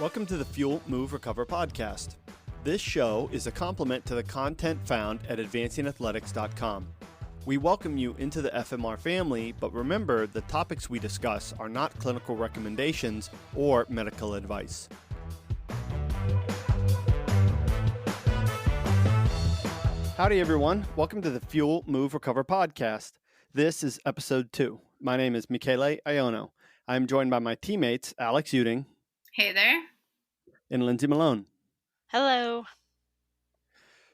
Welcome to the Fuel, Move, Recover podcast. This show is a complement to the content found at advancingathletics.com. We welcome you into the FMR family, but remember the topics we discuss are not clinical recommendations or medical advice. Howdy, everyone. Welcome to the Fuel, Move, Recover podcast. This is episode 2. My name is Michele Iono. I'm joined by my teammates, Alex Uding. Hey there. And Lindsay Malone. Hello.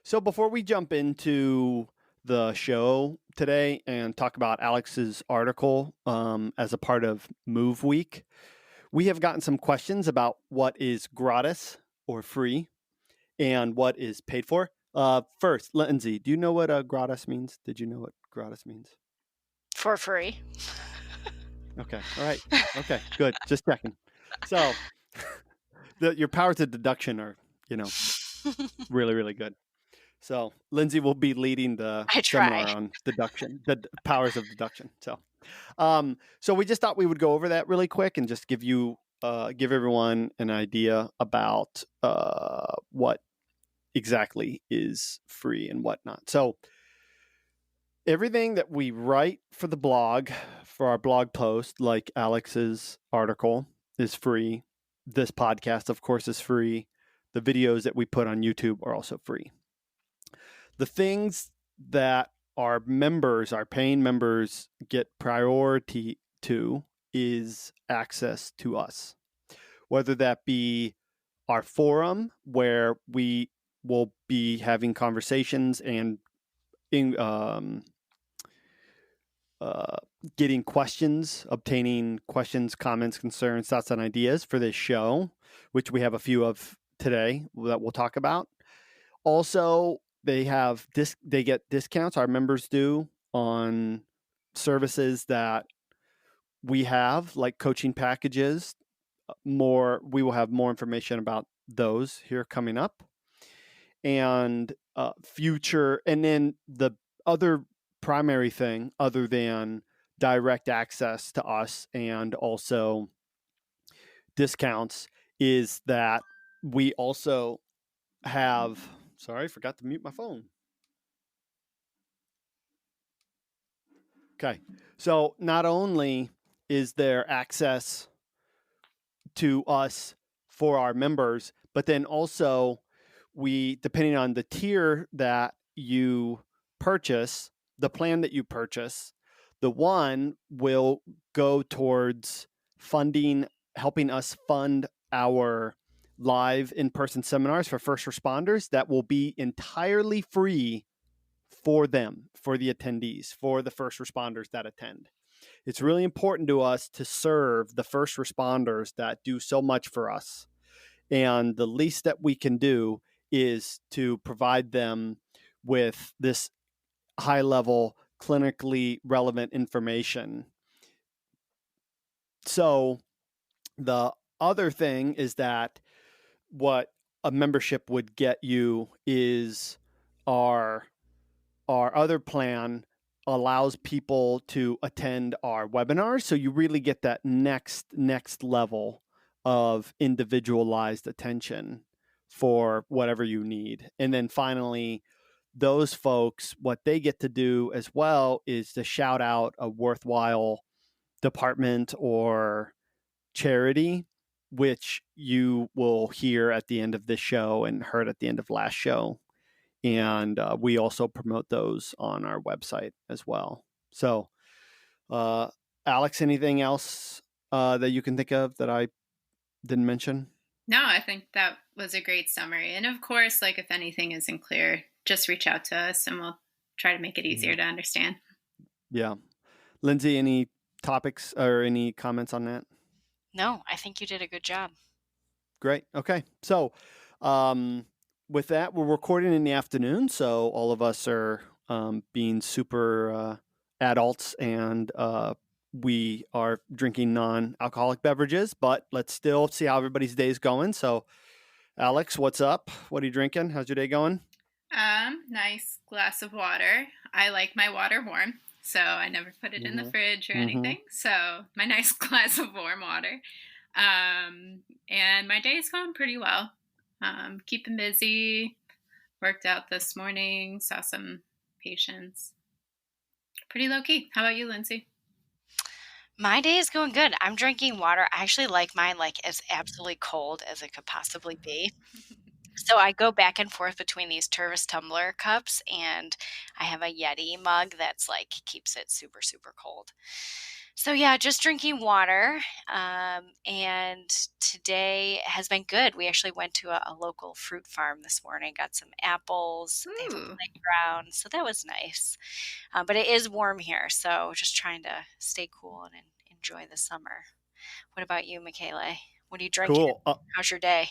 So before we jump into the show today and talk about Alex's article as a part of Move Week, we have gotten some questions about what is gratis or free and what is paid for. First, Lindsay, do you know what gratis means? Did you know what gratis means? For free. Okay. All right. Okay. Good. Just checking. So your powers of deduction are, really, really good. So Lindsay will be leading the seminar on deduction, the powers of deduction. So we just thought we would go over that really quick and just give everyone an idea about what exactly is free and whatnot. So everything that we write for the blog, for our blog post, like Alex's article, is free. This podcast, of course, is free. The videos that we put on YouTube are also free. The things that our members, our paying members, get priority to is access to us. Whether that be our forum, where we will be having conversations and getting questions, obtaining questions, comments, concerns, thoughts, and ideas for this show, which we have a few of today that we'll talk about. Also, they get discounts, our members do, on services that we have, like coaching packages. We will have more information about those here coming up. And future, and then the other primary thing, other than direct access to us and also discounts, is that we also have, sorry, forgot to mute my phone. Okay. So not only is there access to us for our members, but then also depending on the tier that you purchase, the plan that you purchase, the one will go towards helping us fund our live in-person seminars for first responders that will be entirely free for them, for the attendees, for the first responders that attend. It's really important to us to serve the first responders that do so much for us. And the least that we can do is to provide them with this high-level, clinically relevant information. So the other thing is that what a membership would get you is our other plan allows people to attend our webinars. So you really get that next level of individualized attention for whatever you need. And then finally, those folks, what they get to do as well is to shout out a worthwhile department or charity, which you will hear at the end of this show and heard at the end of last show. And we also promote those on our website as well. So, Alex, anything else that you can think of that I didn't mention? No, I think that was a great summary. And of course, if anything isn't clear, just reach out to us and we'll try to make it easier to understand. Yeah. Lindsay, any topics or any comments on that? No, I think you did a good job. Great. Okay. So, with that, we're recording in the afternoon, so all of us are being super adults, and we are drinking non-alcoholic beverages, but let's still see how everybody's day is going. So, Alex, what's up? What are you drinking? How's your day going? Nice glass of water. I like my water warm, so I never put it in the fridge or anything. So, my nice glass of warm water. And my day's gone pretty well. Keeping busy. Worked out this morning. Saw some patients. Pretty low key. How about you, Lindsay? My day is going good. I'm drinking water. I actually like mine like as absolutely cold as it could possibly be. So I go back and forth between these Tervis tumbler cups, and I have a Yeti mug that's like keeps it super, super cold. So yeah, just drinking water. And today has been good. We actually went to a local fruit farm this morning, got some apples. They have a Ooh. playground, so that was nice. But it is warm here, so just trying to stay cool and enjoy the summer. What about you, Michele? What are you drinking? Cool. How's your day?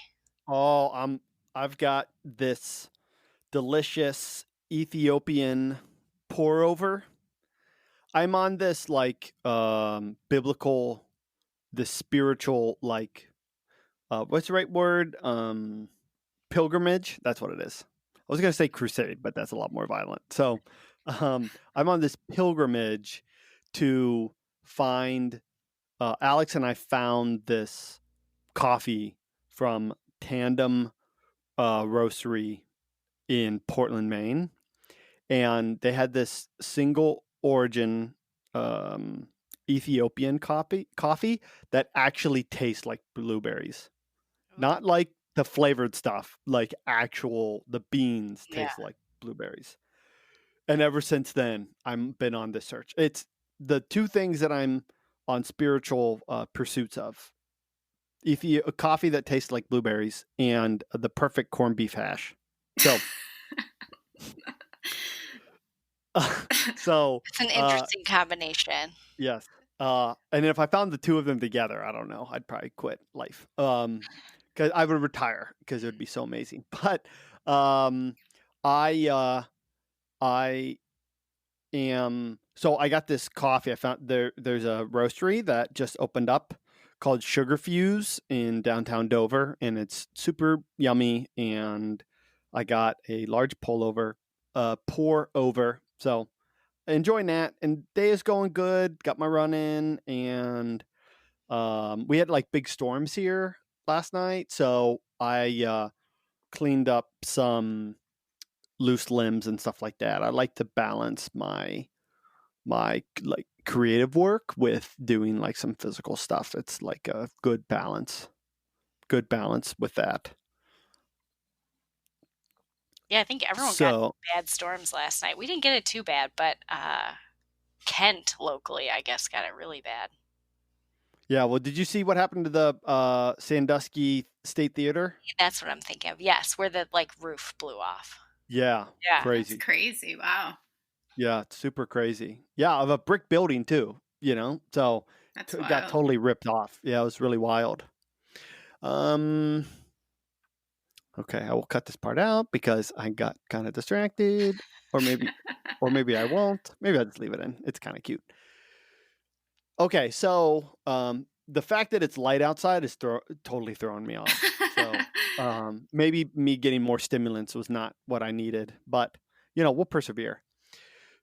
I've got this delicious Ethiopian pour over. I'm on this like biblical, this spiritual like what's the right word? Pilgrimage. That's what it is. I was gonna say crusade, but that's a lot more violent. So I'm on this pilgrimage to find Alex and I found this coffee from Tandem Roastery in Portland, Maine, and they had this single origin Ethiopian coffee that actually tastes like blueberries, not like the flavored stuff, like actual the beans Yeah. taste like blueberries. And ever since then, I've been on this search. It's the two things that I'm on spiritual pursuits of: a coffee that tastes like blueberries and the perfect corned beef hash. So, so It's an interesting combination. yes. And if I found the two of them together, I don't know, I'd probably quit life. Because I would retire because it would be so amazing. But I am so I got this coffee. I found there's a roastery that just opened up called Sugar Fuse in downtown Dover, and it's super yummy. And I got a large pour over. So enjoying that, and day is going good. Got my run in, and we had like big storms here last night, so I cleaned up some loose limbs and stuff like that. I like to balance my like creative work with doing like some physical stuff. It's like a good balance with that. Yeah, I think everyone got bad storms last night. We didn't get it too bad, but Kent locally, I guess, got it really bad. Yeah, well, did you see what happened to the Sandusky State Theater? That's what I'm thinking of. Yes, where the like roof blew off. Yeah, Yeah. crazy. That's crazy. Wow. Yeah, it's super crazy. Yeah, of a brick building too, so it got totally ripped off. Yeah, it was really wild. Okay, I will cut this part out because I got kind of distracted, or maybe I won't. Maybe I'll just leave it in. It's kind of cute. Okay, so the fact that it's light outside is totally throwing me off. So maybe me getting more stimulants was not what I needed, but we'll persevere.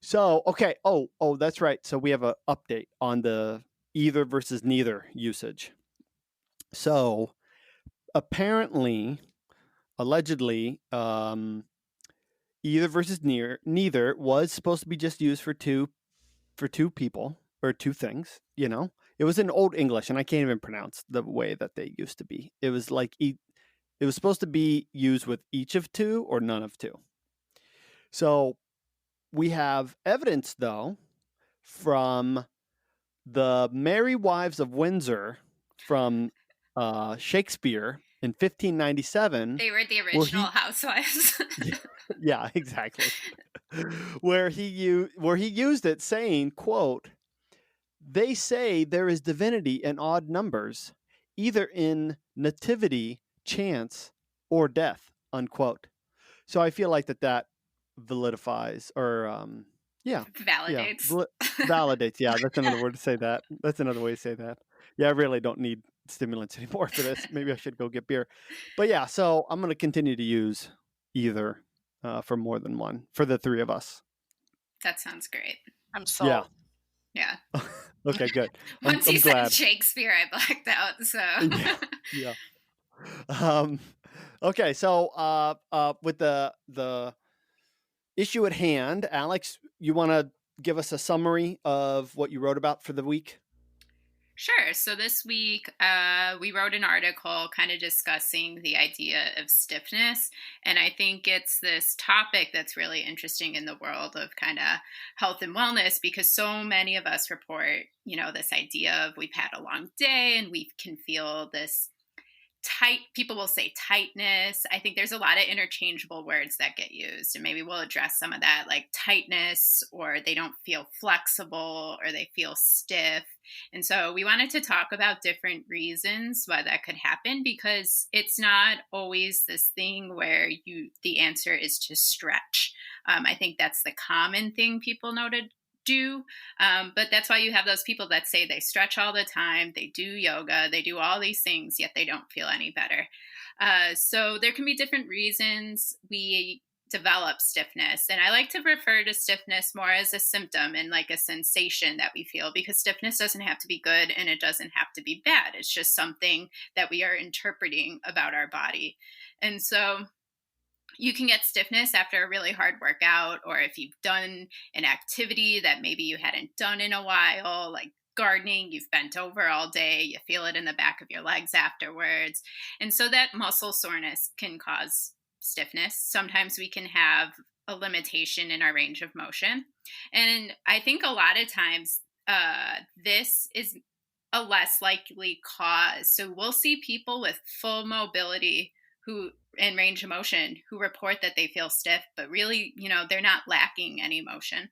So okay, oh, that's right. So we have an update on the either versus neither usage. So apparently, allegedly, either versus neither was supposed to be just used for two people or two things. It was in Old English, and I can't even pronounce the way that they used to be. It was like it was supposed to be used with each of two or none of two. So we have evidence, though, from the Merry Wives of Windsor from Shakespeare in 1597. They were the original housewives. Yeah, exactly. where he used it, saying, quote, "They say there is divinity in odd numbers, either in nativity, chance, or death," unquote. So I feel like that validifies or validates. Yeah, validates. Yeah, that's another word to say that. That's another way to say that. Yeah, I really don't need stimulants anymore for this. Maybe I should go get beer. But yeah, so I'm going to continue to use either for more than one for the three of us. That sounds great. I'm sold. Yeah. Yeah. Okay, good. Once I'm you said glad. Shakespeare, I blacked out. So Yeah, yeah. Okay, so with the issue at hand, Alex, you want to give us a summary of what you wrote about for the week? Sure. So this week, we wrote an article kind of discussing the idea of stiffness. And I think it's this topic that's really interesting in the world of kind of health and wellness because so many of us report, this idea of we've had a long day and we can feel this tight, people will say tightness. I think there's a lot of interchangeable words that get used, and maybe we'll address some of that, like tightness, or they don't feel flexible, or they feel stiff. And so we wanted to talk about different reasons why that could happen, because it's not always this thing where the answer is to stretch. I think that's the common thing people noted do. But that's why you have those people that say they stretch all the time, they do yoga, they do all these things, yet they don't feel any better. So there can be different reasons we develop stiffness. And I like to refer to stiffness more as a symptom and like a sensation that we feel, because stiffness doesn't have to be good and it doesn't have to be bad. It's just something that we are interpreting about our body. And so you can get stiffness after a really hard workout, or if you've done an activity that maybe you hadn't done in a while, like gardening, you've bent over all day, you feel it in the back of your legs afterwards. And so that muscle soreness can cause stiffness. Sometimes we can have a limitation in our range of motion. And I think a lot of times this is a less likely cause. So we'll see people with full mobility who in range of motion who report that they feel stiff, but really, they're not lacking any motion.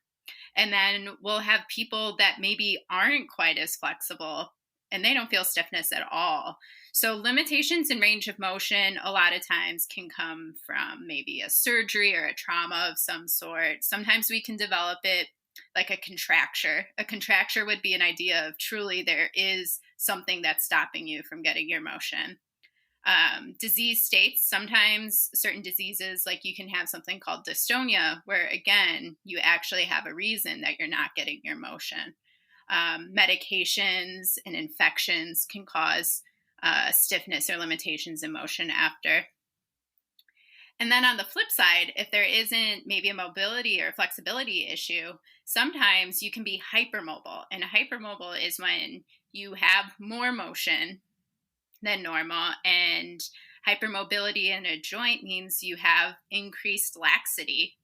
And then we'll have people that maybe aren't quite as flexible and they don't feel stiffness at all. So limitations in range of motion a lot of times can come from maybe a surgery or a trauma of some sort. Sometimes we can develop it like a contracture. A contracture would be an idea of truly there is something that's stopping you from getting your motion. Disease states, sometimes certain diseases, like you can have something called dystonia, where again, you actually have a reason that you're not getting your motion. Medications and infections can cause stiffness or limitations in motion after. And then on the flip side, if there isn't maybe a mobility or flexibility issue, sometimes you can be hypermobile. And hypermobile is when you have more motion than normal. And hypermobility in a joint means you have increased laxity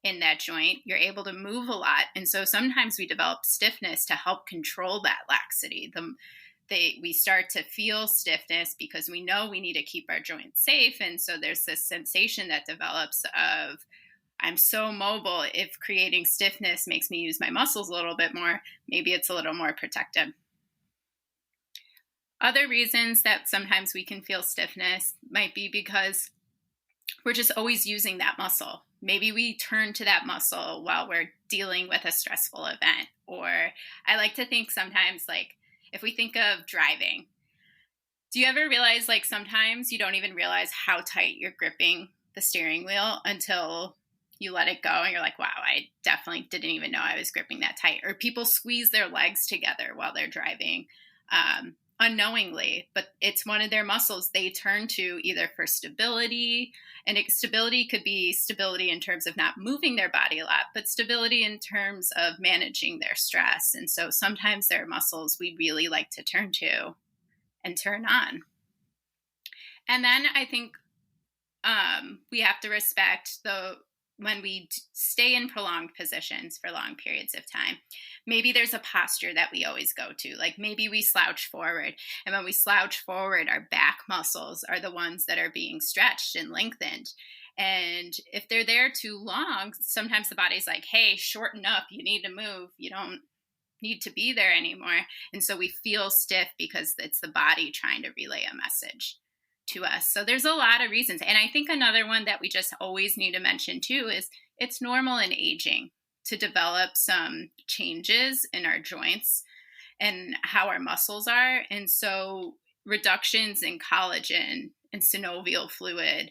in that joint. You're able to move a lot. And so sometimes we develop stiffness to help control that laxity. We start to feel stiffness because we know we need to keep our joints safe. And so there's this sensation that develops of, I'm so mobile. If creating stiffness makes me use my muscles a little bit more, maybe it's a little more protected. Other reasons that sometimes we can feel stiffness might be because we're just always using that muscle. Maybe we turn to that muscle while we're dealing with a stressful event. Or I like to think sometimes, like, if we think of driving, do you ever realize, like, sometimes you don't even realize how tight you're gripping the steering wheel until you let it go and you're like, wow, I definitely didn't even know I was gripping that tight. Or people squeeze their legs together while they're driving unknowingly, but it's one of their muscles they turn to either for stability, and stability could be stability in terms of not moving their body a lot, but stability in terms of managing their stress. And so sometimes there are muscles we really like to turn to and turn on. And then I think we have to respect when we stay in prolonged positions for long periods of time. Maybe there's a posture that we always go to, like maybe we slouch forward, and when we slouch forward, our back muscles are the ones that are being stretched and lengthened. And if they're there too long, sometimes the body's like, hey, shorten up, you need to move, you don't need to be there anymore. And so we feel stiff because it's the body trying to relay a message to us. So there's a lot of reasons. And I think another one that we just always need to mention too is it's normal in aging to develop some changes in our joints and how our muscles are. And so reductions in collagen and synovial fluid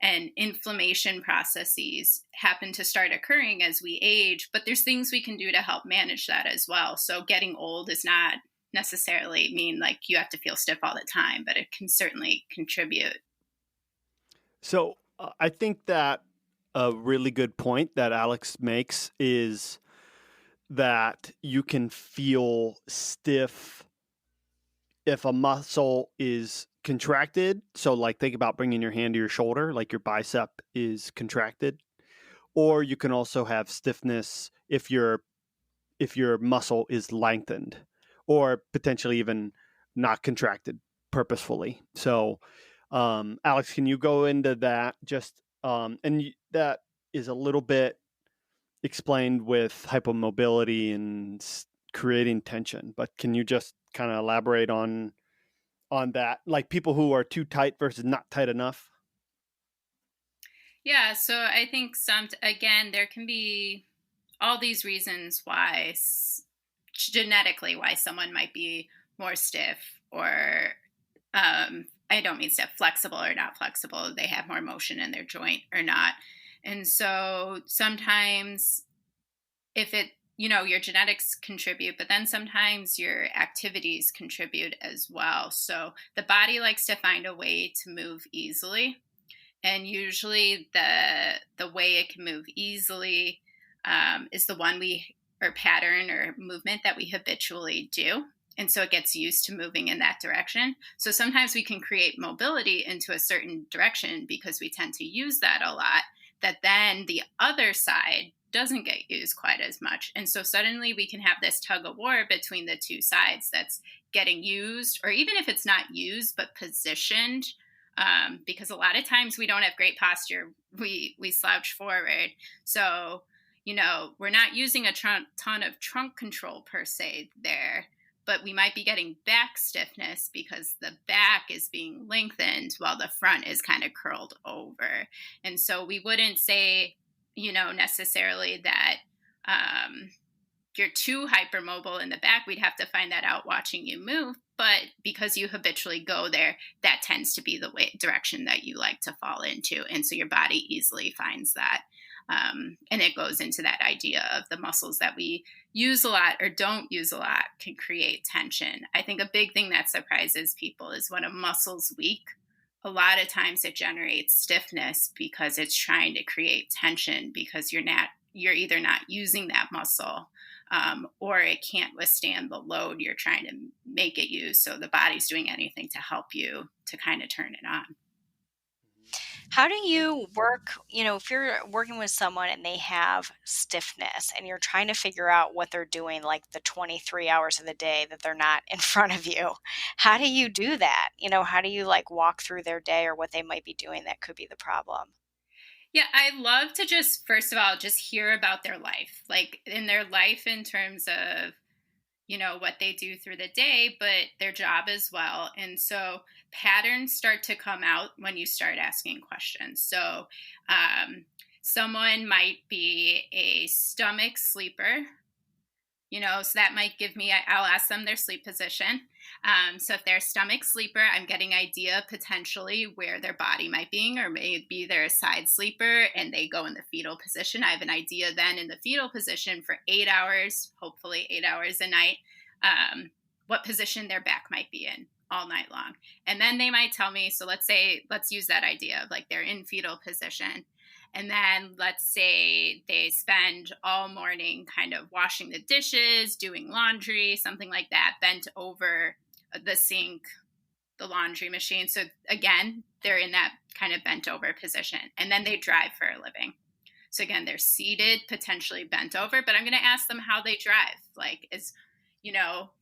and inflammation processes happen to start occurring as we age, but there's things we can do to help manage that as well. So getting old does not necessarily mean like you have to feel stiff all the time, but it can certainly contribute. So I think that a really good point that Alex makes is that you can feel stiff if a muscle is contracted. So, like, think about bringing your hand to your shoulder, like your bicep is contracted, or you can also have stiffness if your muscle is lengthened, or potentially even not contracted purposefully. So, Alex, can you go into that? That is a little bit explained with hypomobility and creating tension, but can you just kind of elaborate on that, like people who are too tight versus not tight enough? Yeah, so I think again, there can be all these reasons why genetically why someone might be more stiff or I don't mean stiff, flexible or not flexible. They have more motion in their joint or not. And so sometimes if it, your genetics contribute, but then sometimes your activities contribute as well. So the body likes to find a way to move easily, and usually the way it can move easily is the one we or pattern or movement that we habitually do, and so it gets used to moving in that direction. So sometimes we can create mobility into a certain direction because we tend to use that a lot, that then the other side doesn't get used quite as much, and so suddenly we can have this tug of war between the two sides that's getting used, or even if it's not used but positioned, because a lot of times we don't have great posture. We slouch forward. So, we're not using a ton of trunk control per se there, but we might be getting back stiffness because the back is being lengthened while the front is kind of curled over. And so we wouldn't say, necessarily that you're too hypermobile in the back. We'd have to find that out watching you move. But because you habitually go there, that tends to be the direction that you like to fall into. And so your body easily finds that. And it goes into that idea of the muscles that we use a lot or don't use a lot can create tension. I think a big thing that surprises people is when a muscle's weak, a lot of times it generates stiffness because it's trying to create tension because you're either not using that muscle, or it can't withstand the load you're trying to make it use. So the body's doing anything to help you to kind of turn it on. How do you work, if you're working with someone and they have stiffness and you're trying to figure out what they're doing like the 23 hours of the day that they're not in front of you? How do you do that? How do you like walk through their day or what they might be doing that could be the problem? Yeah, I love to just, first of all, just hear about their life, like in their life in terms of, what they do through the day, but their job as well. And so patterns start to come out when you start asking questions. So someone might be a stomach sleeper. So that might give me, I'll ask them their sleep position. So if they're a stomach sleeper, I'm getting idea potentially where their body might be, or maybe they're a side sleeper and they go in the fetal position. I have an idea then in the fetal position for 8 hours, hopefully 8 hours a night, what position their back might be in all night long. And then they might tell me, so let's use that idea of like they're in fetal position. And then let's say they spend all morning kind of washing the dishes, doing laundry, something like that, bent over the sink, the laundry machine. So again, they're in that kind of bent over position. And then they drive for a living. So again, they're seated, potentially bent over, but I'm going to ask them how they drive. Like,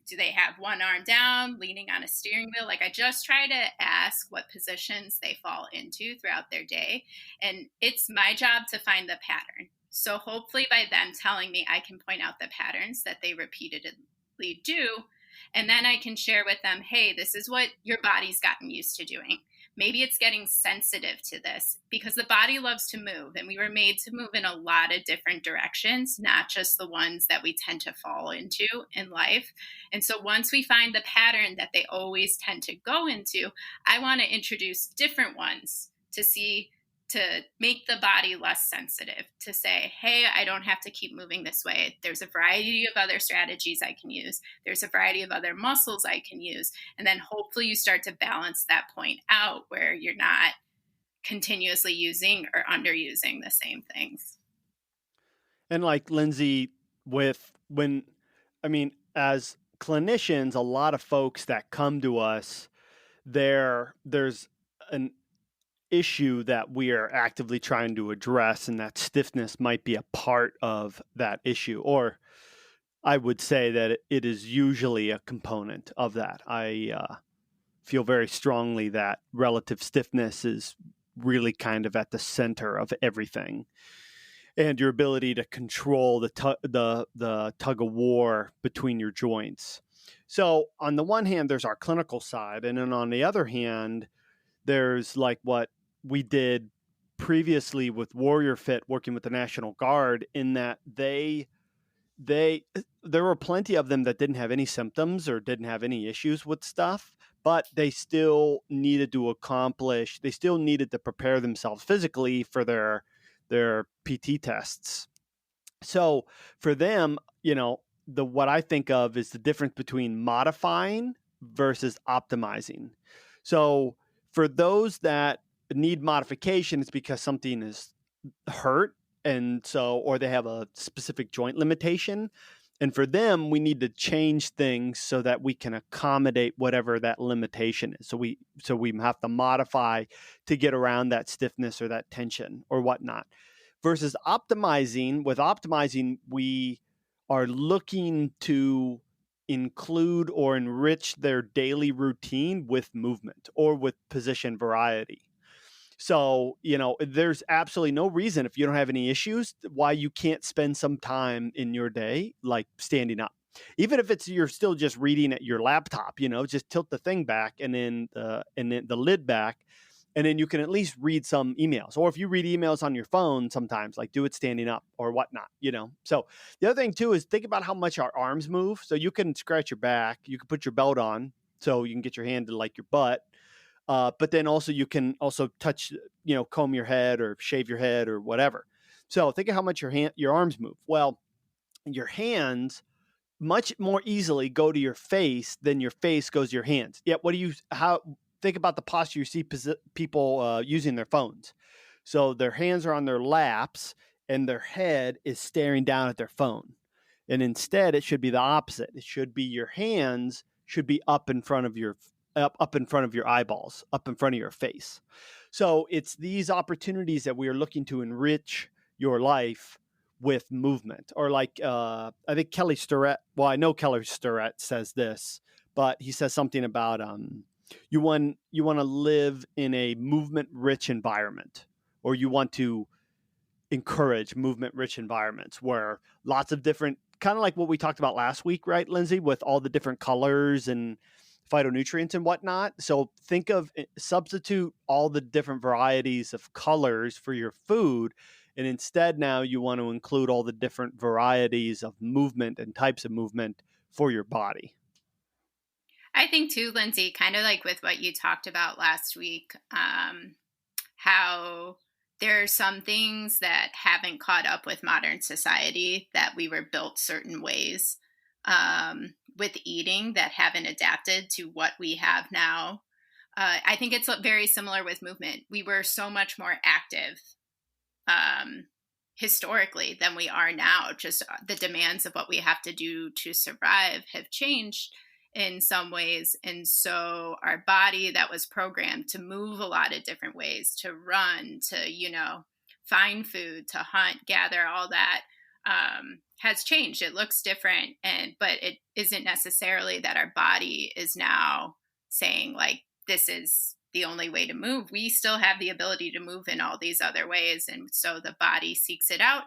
do they have one arm down, leaning on a steering wheel? Like, I just try to ask what positions they fall into throughout their day. And it's my job to find the pattern. So hopefully by them telling me, I can point out the patterns that they repeatedly do. And then I can share with them, hey, this is what your body's gotten used to doing. Maybe it's getting sensitive to this because the body loves to move, and we were made to move in a lot of different directions, not just the ones that we tend to fall into in life. And so once we find the pattern that they always tend to go into, I want to introduce different ones to see to make the body less sensitive, to say, hey, I don't have to keep moving this way. There's a variety of other strategies I can use. There's a variety of other muscles I can use. And then hopefully you start to balance that point out where you're not continuously using or underusing the same things. And like Lindsay, as clinicians, a lot of folks that come to us, there's an issue that we are actively trying to address, and that stiffness might be a part of that issue, or I would say that it is usually a component of that. I feel very strongly that relative stiffness is really kind of at the center of everything, and your ability to control the tug of war between your joints. So on the one hand, there's our clinical side, and then on the other hand, there's like what we did previously with Warrior Fit, working with the National Guard, in that there were plenty of them that didn't have any symptoms or didn't have any issues with stuff, but they still needed to prepare themselves physically for their PT tests. So for them, what I think of is the difference between modifying versus optimizing. So for those that need modification, it's because something is hurt, or they have a specific joint limitation. And for them, we need to change things so that we can accommodate whatever that limitation is. So we have to modify to get around that stiffness or that tension or whatnot. Versus optimizing, we are looking to include or enrich their daily routine with movement or with position variety. So, there's absolutely no reason, if you don't have any issues, why you can't spend some time in your day, like standing up. Even if you're still just reading at your laptop, just tilt the thing back and then the lid back, and then you can at least read some emails. Or if you read emails on your phone, sometimes like do it standing up or whatnot, So the other thing too is think about how much our arms move. So you can scratch your back, you can put your belt on so you can get your hand to like your butt. But then also you can also touch, comb your head or shave your head or whatever. So think of how much your arms move. Well, your hands much more easily go to your face than your face goes to your hands. Yet, think about the posture you see people using their phones. So their hands are on their laps and their head is staring down at their phone. And instead, it should be the opposite. It should be your hands should be up in front of your eyeballs, up in front of your face. So it's these opportunities that we are looking to enrich your life with movement. Or like I think Kelly Starrett, well, I know Kelly Starrett says this, but he says something about you want to live in a movement-rich environment, or you want to encourage movement-rich environments where lots of different, kind of like what we talked about last week, right, Lindsay, with all the different colors and phytonutrients and whatnot. So substitute all the different varieties of colors for your food. And instead now you want to include all the different varieties of movement and types of movement for your body. I think too, Lindsay, kind of like with what you talked about last week, how there are some things that haven't caught up with modern society, that we were built certain ways with eating that haven't adapted to what we have now. I think it's very similar with movement. We were so much more active historically than we are now. Just the demands of what we have to do to survive have changed in some ways. And so our body that was programmed to move a lot of different ways, to run, to, find food, to hunt, gather, all that has changed. It looks different. But it isn't necessarily that our body is now saying like, this is the only way to move. We still have the ability to move in all these other ways. And so the body seeks it out.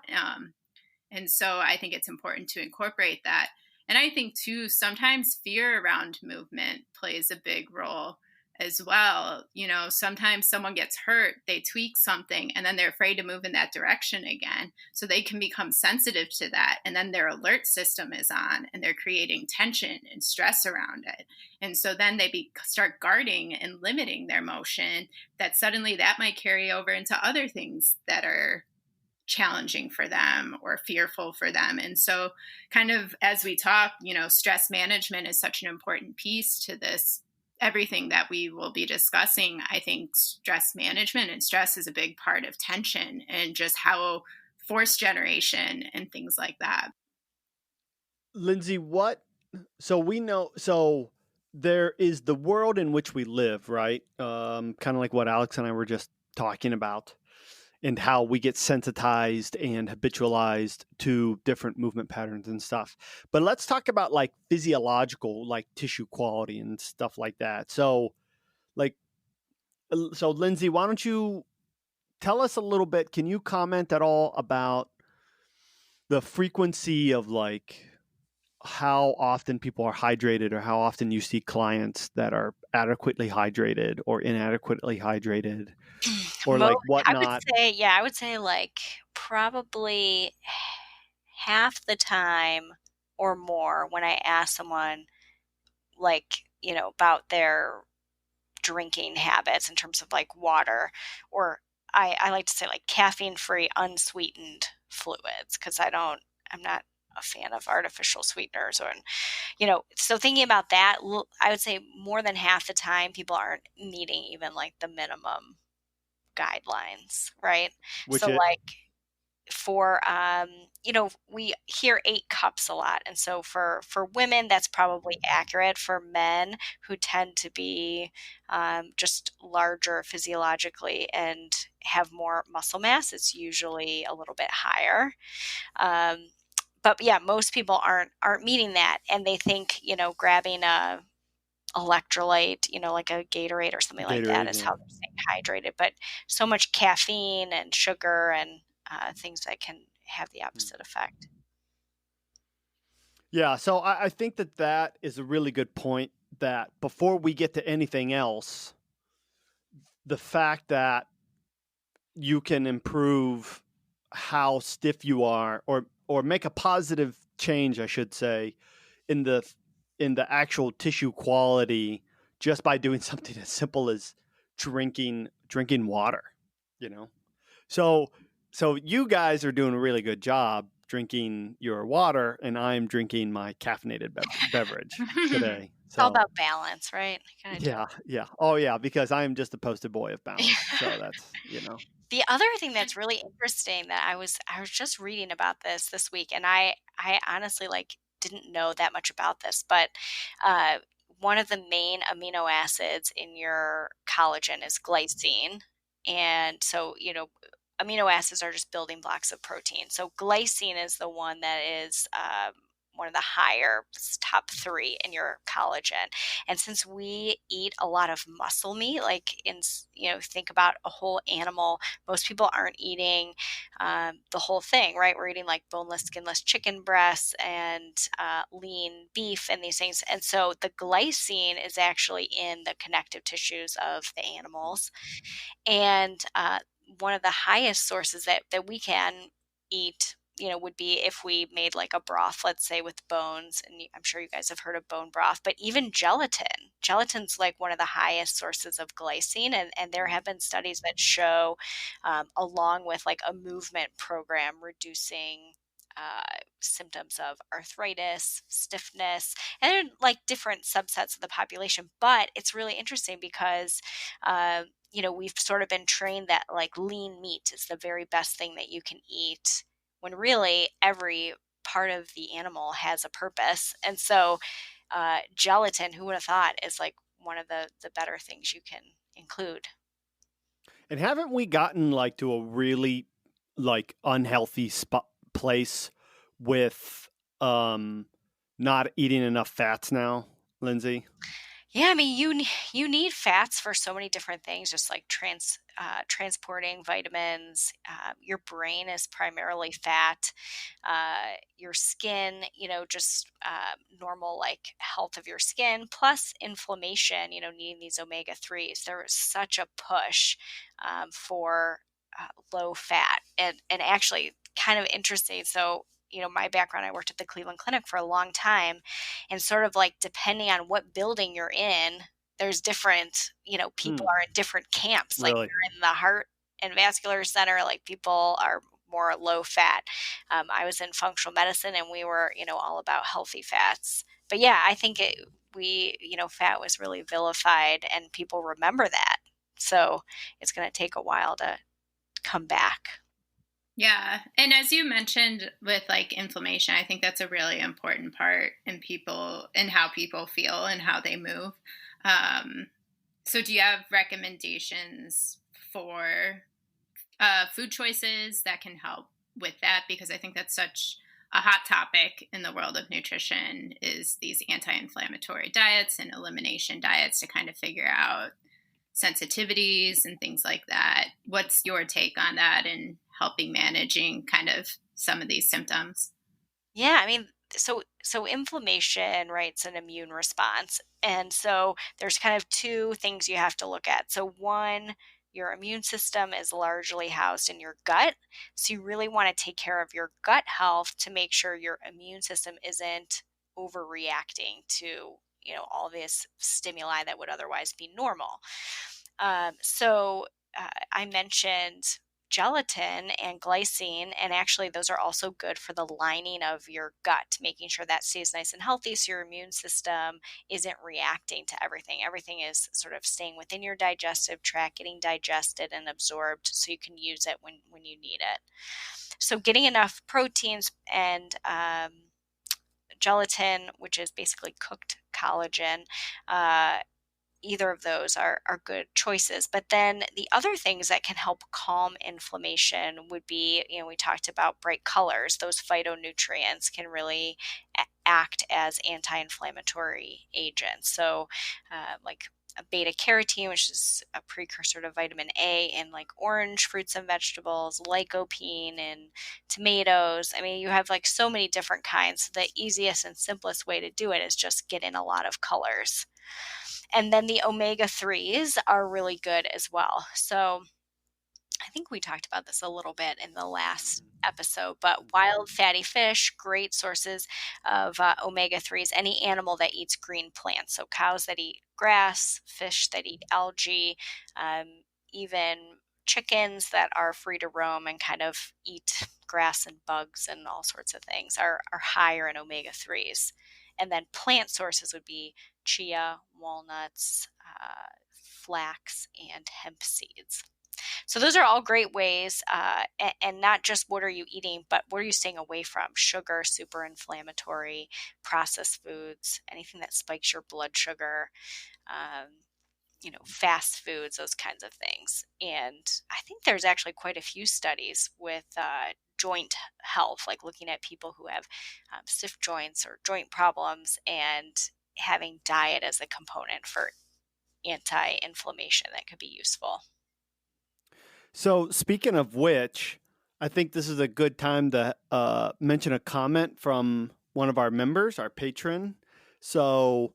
And so I think it's important to incorporate that. And I think too, sometimes fear around movement plays a big role as well. Sometimes someone gets hurt, they tweak something, and then they're afraid to move in that direction again. So they can become sensitive to that. And then their alert system is on and they're creating tension and stress around it. And so then they start guarding and limiting their motion, that suddenly that might carry over into other things that are challenging for them or fearful for them. And so, kind of as we talk, stress management is such an important piece to this, everything that we will be discussing. I think stress management and stress is a big part of tension and just how force generation and things like that. Lindsay, so there is the world in which we live, right? Kind of like what Alex and I were just talking about, and how we get sensitized and habitualized to different movement patterns and stuff. But let's talk about like physiological, like tissue quality and stuff like that. So Lindsay, why don't you tell us a little bit? Can you comment at all about the frequency of like how often people are hydrated, or how often you see clients that are adequately hydrated or inadequately hydrated, or like whatnot? I would say like probably half the time or more when I ask someone like, about their drinking habits in terms of like water, or I like to say like caffeine free unsweetened fluids, because I'm not a fan of artificial sweeteners, or so thinking about that, I would say more than half the time people aren't meeting even like the minimum guidelines, right? Which So it like for we hear 8 cups a lot, and so for women that's probably accurate. For men who tend to be just larger physiologically and have more muscle mass, it's usually a little bit higher. But yeah, most people aren't meeting that, and they think grabbing a electrolyte, like a Gatorade or something like that, Gatorade, is yeah. how they're staying hydrated. But so much caffeine and sugar and things that can have the opposite effect. Yeah, so I think that is a really good point, that before we get to anything else, the fact that you can improve how stiff you are, or make a positive change, I should say, in the actual tissue quality, just by doing something as simple as drinking water, you know. So you guys are doing a really good job drinking your water, and I'm drinking my caffeinated beverage today. It's all So about balance, right? yeah. Oh yeah, because I am just a poster boy of balance. So that's, The other thing that's really interesting that I was just reading about this week, and I honestly like didn't know that much about this, but uh, one of the main amino acids in your collagen is glycine, and so amino acids are just building blocks of protein. So glycine is the one that is one of the higher, top 3 in your collagen. And since we eat a lot of muscle meat, like think about a whole animal, most people aren't eating the whole thing, right? We're eating like boneless, skinless chicken breasts and lean beef and these things. And so the glycine is actually in the connective tissues of the animals. And one of the highest sources that we can eat, would be if we made like a broth, let's say with bones. And I'm sure you guys have heard of bone broth, but even gelatin's like one of the highest sources of glycine. And there have been studies that show, along with like a movement program, reducing symptoms of arthritis, stiffness, and like different subsets of the population. But it's really interesting because we've sort of been trained that like lean meat is the very best thing that you can eat, when really every part of the animal has a purpose. And so gelatin, who would have thought, is like one of the better things you can include. And haven't we gotten like to a really like unhealthy place with not eating enough fats now, Lindsay? Yeah, I mean, you need fats for so many different things, just like transporting vitamins. Your brain is primarily fat. Your skin, just normal like health of your skin, plus inflammation. Needing these omega 3s. There is such a push for low fat, and actually, kind of interesting. So, my background, I worked at the Cleveland Clinic for a long time, and sort of like depending on what building you're in, there's different, people Hmm, are in different camps. Like really? you're in the heart and vascular center, like people are more low fat. I was in functional medicine and we were, all about healthy fats. But yeah, I think fat was really vilified and people remember that. So it's going to take a while to come back. Yeah. And as you mentioned with like inflammation, I think that's a really important part in people and how people feel and how they move. Um, so, do you have recommendations for food choices that can help with that? Because I think that's such a hot topic in the world of nutrition is these anti-inflammatory diets and elimination diets to kind of figure out sensitivities and things like that. What's your take on that and helping managing kind of some of these symptoms? Yeah, I mean, so inflammation, right, it's an immune response. And so there's kind of two things you have to look at. So one, your immune system is largely housed in your gut. So you really want to take care of your gut health to make sure your immune system isn't overreacting to, all this stimuli that would otherwise be normal. I mentioned gelatin and glycine, and actually, those are also good for the lining of your gut, making sure that stays nice and healthy so your immune system isn't reacting to everything. Everything is sort of staying within your digestive tract, getting digested and absorbed so you can use it when you need it. So, getting enough proteins and gelatin, which is basically cooked collagen, uh, either of those are good choices. But then the other things that can help calm inflammation would be, we talked about bright colors. Those phytonutrients can really act as anti inflammatory agents. So, like a beta carotene, which is a precursor to vitamin A in like orange fruits and vegetables, lycopene in tomatoes. I mean, you have like so many different kinds. The easiest and simplest way to do it is just get in a lot of colors. And then the omega 3s are really good as well. So I think we talked about this a little bit in the last episode, but wild fatty fish, great sources of omega 3s. Any animal that eats green plants, so cows that eat grass, fish that eat algae, even chickens that are free to roam and kind of eat grass and bugs and all sorts of things are higher in omega 3s. And then plant sources would be chia, walnuts, flax, and hemp seeds. So those are all great ways, and not just what are you eating, but what are you staying away from? Sugar, super inflammatory, processed foods, anything that spikes your blood sugar, fast foods, those kinds of things. And I think there's actually quite a few studies with joint health, like looking at people who have stiff joints or joint problems and having diet as a component for anti-inflammation that could be useful. So, speaking of which, I think this is a good time to mention a comment from one of our members, our patron. So,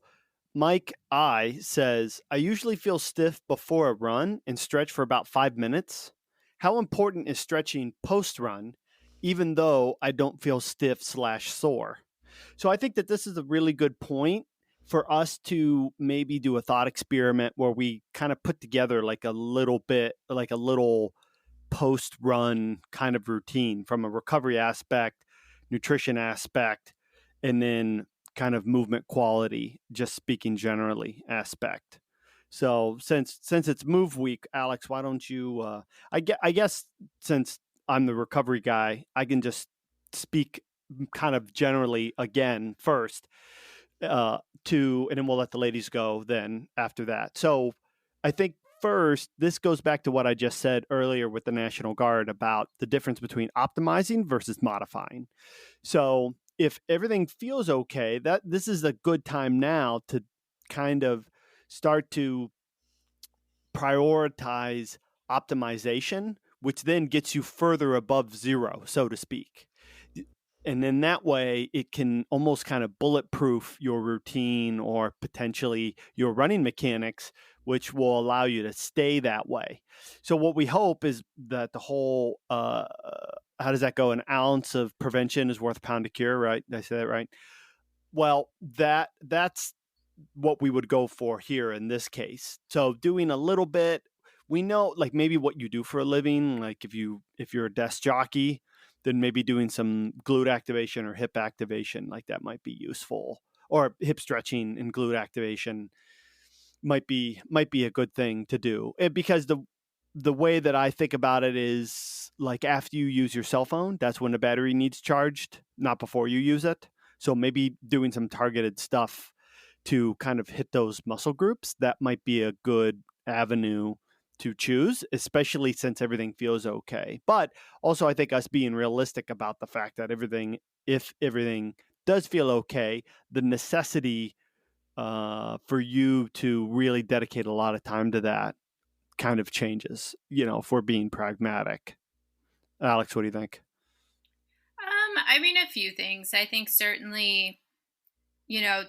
Mike I says, I usually feel stiff before a run and stretch for about 5 minutes. How important is stretching post run, even though I don't feel stiff/sore? So, I think that this is a really good point for us to maybe do a thought experiment where we kind of put together like a little bit, like a little post run kind of routine from a recovery aspect, nutrition aspect, and then kind of movement quality, just speaking generally aspect. So since it's move week, Alex, why don't you I guess since I'm the recovery guy, I can just speak kind of generally again first and then we'll let the ladies go then after that. So I think first, this goes back to what I just said earlier with the National Guard about the difference between optimizing versus modifying. So if everything feels okay, that this is a good time now to kind of start to prioritize optimization, which then gets you further above zero, so to speak. And then that way it can almost kind of bulletproof your routine or potentially your running mechanics, which will allow you to stay that way. So what we hope is that the whole, how does that go? An ounce of prevention is worth a pound of cure, right? Did I say that right? Well, that's what we would go for here in this case. So doing a little bit, we know like maybe what you do for a living, like if you're a desk jockey, then maybe doing some glute activation or hip activation, like that might be useful, or hip stretching and glute activation might be a good thing to do. Because the way that I think about it is like after you use your cell phone, that's when the battery needs charged, not before you use it. So maybe doing some targeted stuff to kind of hit those muscle groups, that might be a good avenue to choose, especially since everything feels okay. But also I think us being realistic about the fact that if everything does feel okay, the necessity for you to really dedicate a lot of time to that kind of changes, if we're being pragmatic. Alex, what do you think? I mean, a few things. I think certainly, you know,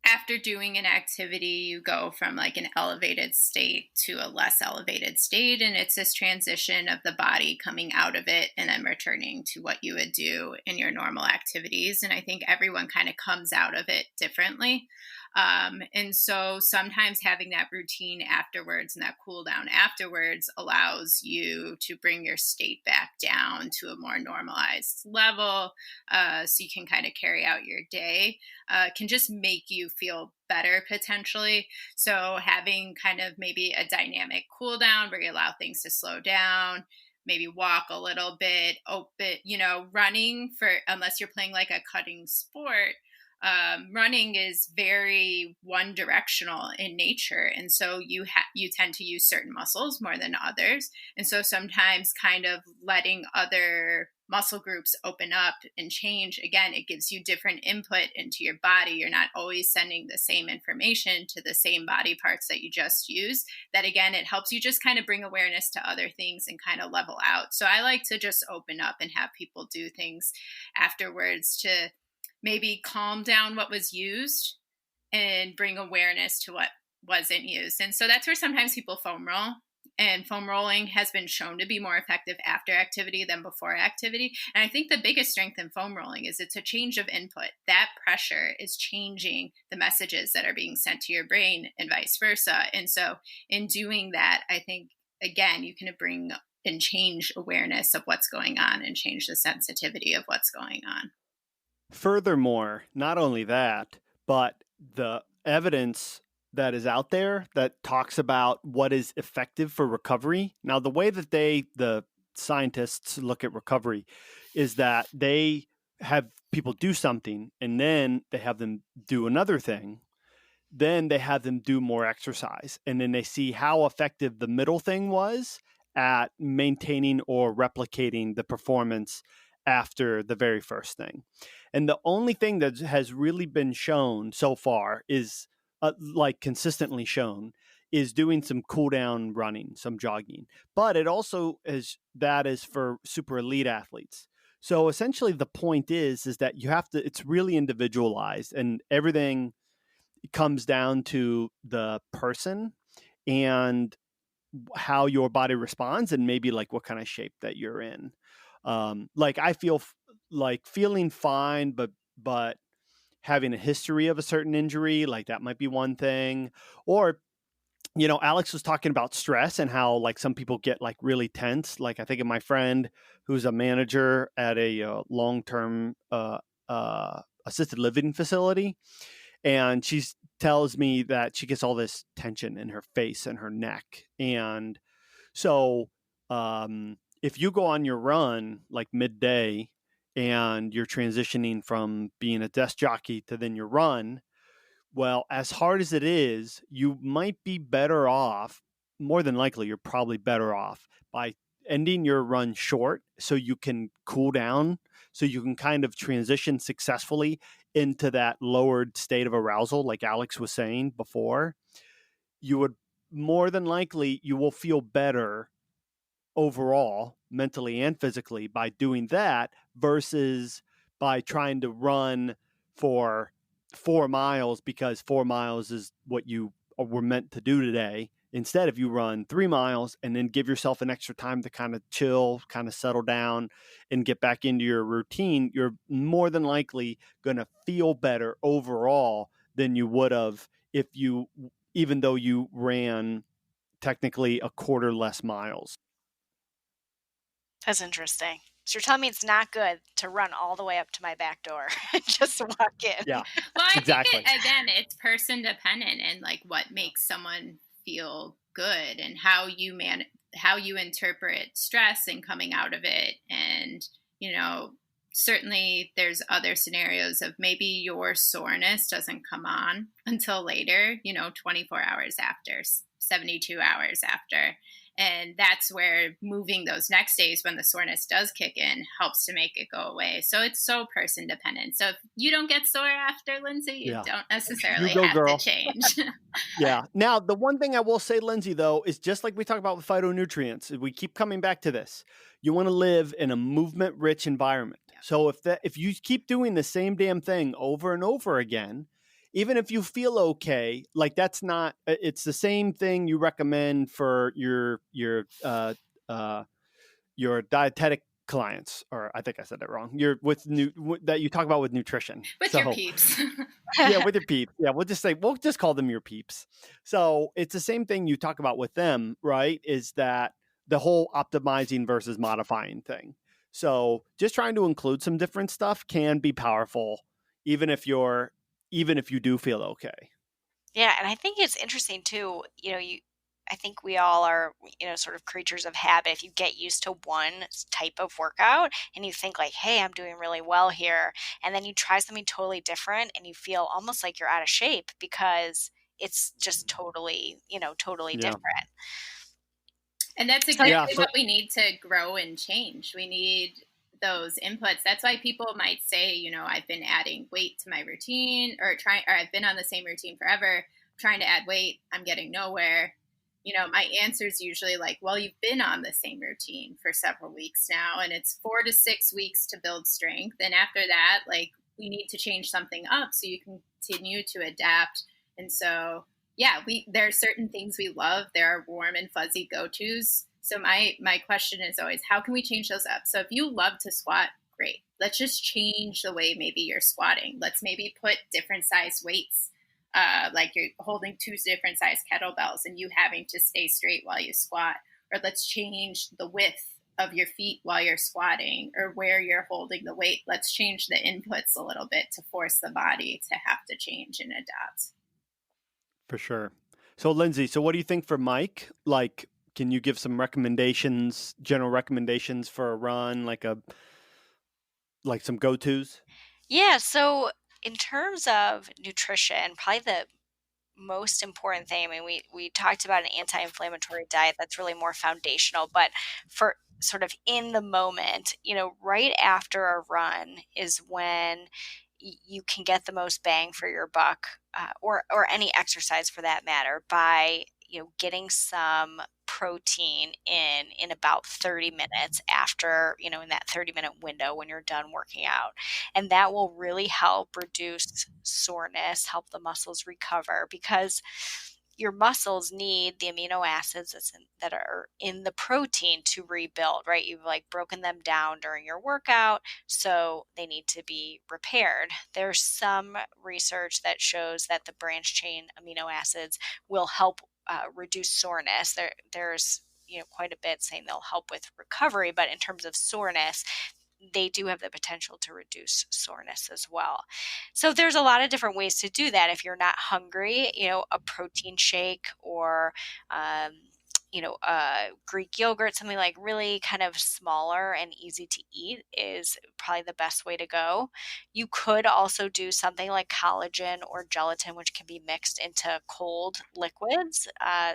after doing an activity, you go from like an elevated state to a less elevated state. And it's this transition of the body coming out of it and then returning to what you would do in your normal activities. And I think everyone kind of comes out of it differently. And so sometimes having that routine afterwards and that cool down afterwards allows you to bring your state back down to a more normalized level, so you can kind of carry out your day. Can just make you feel better potentially. So having kind of maybe a dynamic cool down where you allow things to slow down, maybe walk a little bit, open, running for, unless you're playing like a cutting sport, running is very one directional in nature, and so you tend to use certain muscles more than others, and so sometimes kind of letting other muscle groups open up and change, again, it gives you different input into your body. You're not always sending the same information to the same body parts that you just used. That again, it helps you just kind of bring awareness to other things and kind of level out. So I like to just open up and have people do things afterwards to maybe calm down what was used and bring awareness to what wasn't used. And so that's where sometimes people foam roll. And foam rolling has been shown to be more effective after activity than before activity. And I think the biggest strength in foam rolling is it's a change of input. That pressure is changing the messages that are being sent to your brain and vice versa. And so in doing that, I think, again, you can bring and change awareness of what's going on and change the sensitivity of what's going on. Furthermore, not only that, but the evidence that is out there that talks about what is effective for recovery. Now, the way that the scientists look at recovery is that they have people do something and then they have them do another thing. Then they have them do more exercise, and then they see how effective the middle thing was at maintaining or replicating the performance after the very first thing. And the only thing that has really been shown so far is like consistently shown is doing some cool down running, some jogging. But it also is for super elite athletes. So essentially the point is that you have to, it's really individualized, and everything comes down to the person and how your body responds, and maybe like what kind of shape that you're in. Like I feel like feeling fine, but having a history of a certain injury, like that might be one thing. Or Alex was talking about stress and how like some people get like really tense. Like I think of my friend who's a manager at a long-term assisted living facility, and she tells me that she gets all this tension in her face and her neck. And so if you go on your run like midday and you're transitioning from being a desk jockey to then your run, well, as hard as it is, you might be better off, more than likely, you're probably better off by ending your run short so you can cool down, so you can kind of transition successfully into that lowered state of arousal, like Alex was saying before. you would more than likely, you will feel better overall, mentally and physically, by doing that versus by trying to run for 4 miles because 4 miles is what you were meant to do today. Instead, if you run 3 miles and then give yourself an extra time to kind of chill, kind of settle down and get back into your routine, you're more than likely going to feel better overall than you would have if you, even though you ran technically a quarter less miles. That's interesting. So you're telling me it's not good to run all the way up to my back door and just walk in. Yeah, Well, I think exactly. again, it's person dependent and like what makes someone feel good and how you interpret stress and coming out of it. And, certainly there's other scenarios of maybe your soreness doesn't come on until later, 24 hours after, 72 hours after. And that's where moving those next days when the soreness does kick in helps to make it go away. So it's so person dependent. So if you don't get sore after, Lindsay, you don't necessarily go, have girl. to change. Yeah. Now, the one thing I will say, Lindsay, though, is just like we talk about with phytonutrients, we keep coming back to this. You want to live in a movement-rich environment. Yeah. So if you keep doing the same damn thing over and over again, even if you feel okay, like that's not, it's the same thing you recommend for your dietetic clients, or I think I said that wrong. You're that you talk about with nutrition. With your peeps. Yeah, with your peeps. Yeah, we'll just call them your peeps. So it's the same thing you talk about with them, right? Is that the whole optimizing versus modifying thing. So just trying to include some different stuff can be powerful, even if you do feel okay. Yeah, and I think it's interesting too, I think we all are, sort of creatures of habit. If you get used to one type of workout and you think like, hey, I'm doing really well here, and then you try something totally different and you feel almost like you're out of shape because it's just totally different. And that's exactly what we need to grow and change. We need those inputs. That's why people might say, I've been adding weight to my routine or I've been on the same routine forever, trying to add weight. I'm getting nowhere. My answer is usually like, well, you've been on the same routine for several weeks now, and it's 4 to 6 weeks to build strength. And after that, like, we need to change something up so you can continue to adapt. And so, yeah, there are certain things we love. There are warm and fuzzy go-tos. So my question is always, how can we change those up? So if you love to squat, great. Let's just change the way maybe you're squatting. Let's maybe put different size weights. Like you're holding 2 different size kettlebells and you having to stay straight while you squat. Or let's change the width of your feet while you're squatting or where you're holding the weight. Let's change the inputs a little bit to force the body to have to change and adapt. For sure. So Lindsay, what do you think for Mike? Like, can you give some general recommendations for a run, like some go-tos? Yeah. So in terms of nutrition, probably the most important thing, I mean, we talked about an anti-inflammatory diet that's really more foundational, but for sort of in the moment, right after a run is when you can get the most bang for your buck, or any exercise for that matter, by getting some protein in about 30 minutes after, in that 30-minute window when you're done working out. And that will really help reduce soreness, help the muscles recover, because your muscles need the amino acids that are in the protein to rebuild, right? You've like broken them down during your workout, so they need to be repaired. There's some research that shows that the branched chain amino acids will help reduce soreness. There's quite a bit saying they'll help with recovery, but in terms of soreness, they do have the potential to reduce soreness as well. So there's a lot of different ways to do that. If you're not hungry, a protein shake or a Greek yogurt, something like really kind of smaller and easy to eat, is probably the best way to go. You could also do something like collagen or gelatin, which can be mixed into cold liquids.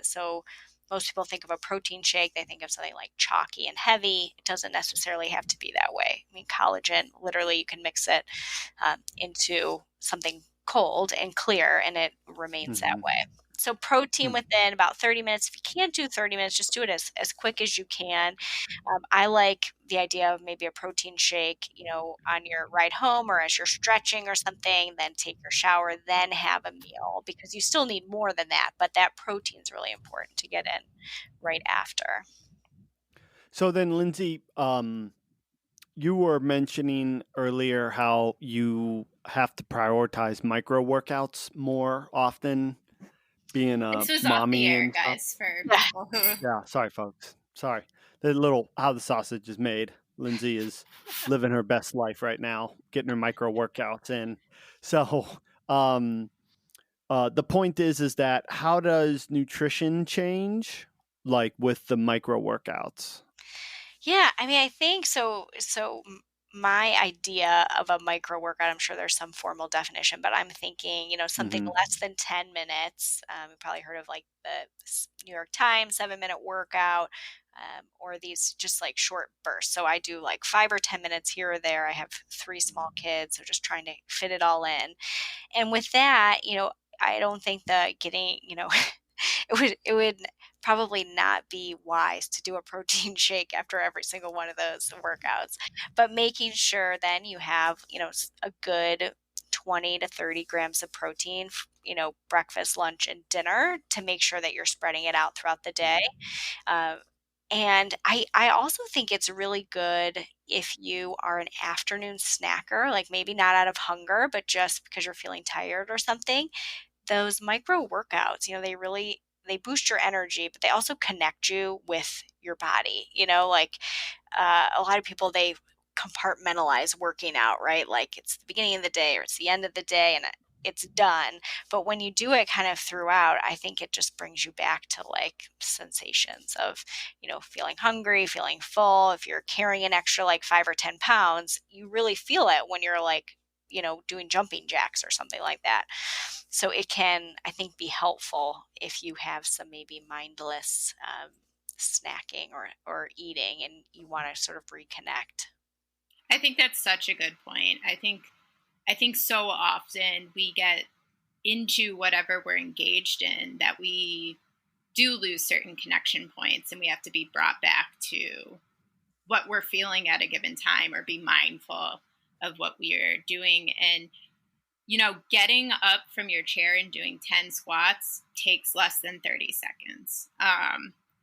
So most people think of a protein shake, they think of something like chalky and heavy. It doesn't necessarily have to be that way. I mean, collagen, literally you can mix it into something cold and clear and it remains that way. So protein within about 30 minutes. If you can't do 30 minutes, just do it as quick as you can. I like the idea of maybe a protein shake, on your ride home or as you're stretching or something, then take your shower, then have a meal, because you still need more than that. But that protein is really important to get in right after. So then, Lindsay, you were mentioning earlier how you have to prioritize micro workouts more often, being a This was off the mommy air, and stuff. guys, for Yeah. people who. Yeah, sorry, folks. Sorry. The little how the sausage is made. Lindsay is living her best life right now, getting her micro workouts in. So, um, the point is that how does nutrition change, like with the micro workouts? Yeah, I mean, I think so. My idea of a micro workout, I'm sure there's some formal definition, but I'm thinking, something Mm-hmm. less than 10 minutes. You probably heard of like the New York Times 7-minute workout, or these just like short bursts. So I do like 5 or 10 minutes here or there. I have 3 small kids, so just trying to fit it all in. And with that, I don't think that getting, it would probably not be wise to do a protein shake after every single one of those workouts, but making sure then you have, a good 20 to 30 grams of protein, breakfast, lunch, and dinner, to make sure that you're spreading it out throughout the day. Uh, and I also think it's really good if you are an afternoon snacker, like maybe not out of hunger, but just because you're feeling tired or something. Those micro workouts, they boost your energy, but they also connect you with your body. Like a lot of people, they compartmentalize working out, right? Like it's the beginning of the day or it's the end of the day and it's done. But when you do it kind of throughout, I think it just brings you back to like sensations of, feeling hungry, feeling full. If you're carrying an extra like 5 or 10 pounds, you really feel it when you're like, doing jumping jacks or something like that. So it can, I think, be helpful if you have some maybe mindless snacking or eating and you want to sort of reconnect. I think that's such a good point. I think so often we get into whatever we're engaged in that we do lose certain connection points, and we have to be brought back to what we're feeling at a given time, or be mindful of what we are doing. And getting up from your chair and doing 10 squats takes less than 30 seconds.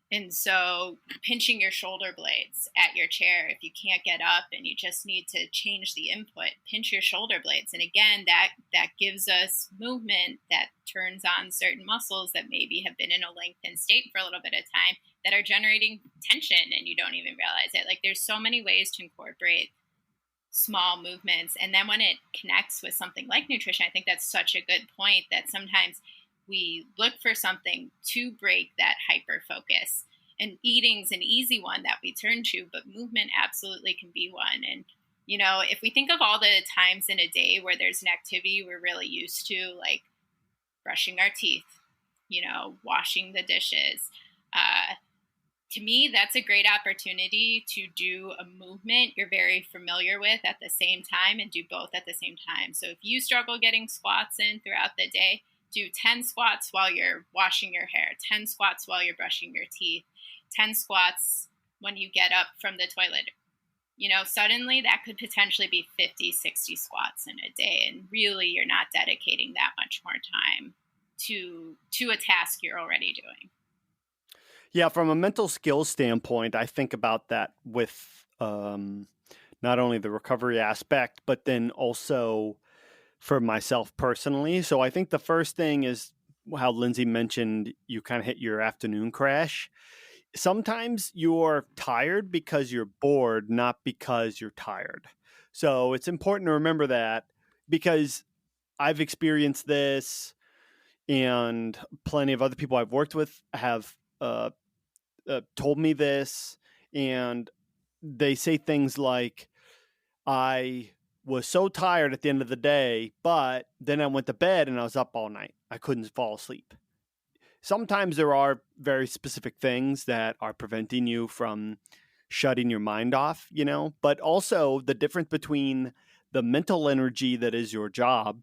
And so pinching your shoulder blades at your chair, if you can't get up and you just need to change the input, pinch your shoulder blades. And again, that gives us movement that turns on certain muscles that maybe have been in a lengthened state for a little bit of time, that are generating tension and you don't even realize it. Like, there's so many ways to incorporate small movements. And then when it connects with something like nutrition, I think that's such a good point, that sometimes we look for something to break that hyper focus. And eating's an easy one that we turn to, but movement absolutely can be one. And, if we think of all the times in a day where there's an activity we're really used to, like brushing our teeth, washing the dishes, to me, that's a great opportunity to do a movement you're very familiar with at the same time, and do both at the same time. So if you struggle getting squats in throughout the day, do 10 squats while you're washing your hair, 10 squats while you're brushing your teeth, 10 squats when you get up from the toilet. Suddenly that could potentially be 50, 60 squats in a day. And really, you're not dedicating that much more time to a task you're already doing. Yeah, from a mental skills standpoint, I think about that with not only the recovery aspect, but then also for myself personally. So I think the first thing is how Lindsay mentioned, you kind of hit your afternoon crash. Sometimes you're tired because you're bored, not because you're tired. So it's important to remember that, because I've experienced this, and plenty of other people I've worked with have told me this, and they say things like, I was so tired at the end of the day, but then I went to bed and I was up all night. I couldn't fall asleep. Sometimes there are very specific things that are preventing you from shutting your mind off, but also the difference between the mental energy that is your job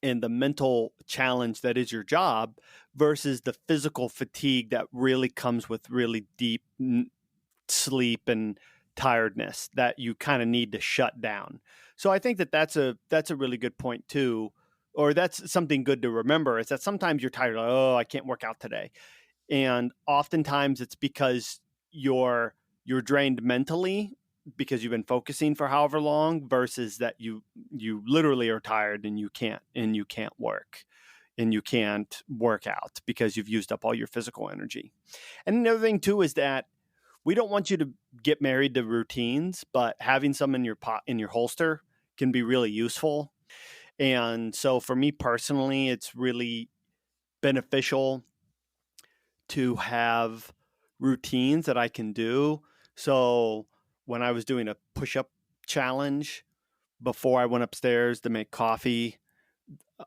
and the mental challenge that is your job versus the physical fatigue that really comes with really deep sleep and tiredness that you kind of need to shut down. So I think that that's a really good point too, or that's something good to remember, is that sometimes you're tired, like, oh, I can't work out today. And oftentimes it's because you're drained mentally because you've been focusing for however long, versus that you literally are tired and you can't work and you can't work out because you've used up all your physical energy. And another thing too is that we don't want you to get married to routines, but having some in your holster can be really useful. And so for me personally, it's really beneficial to have routines that I can do. So when I was doing a push-up challenge before I went upstairs to make coffee,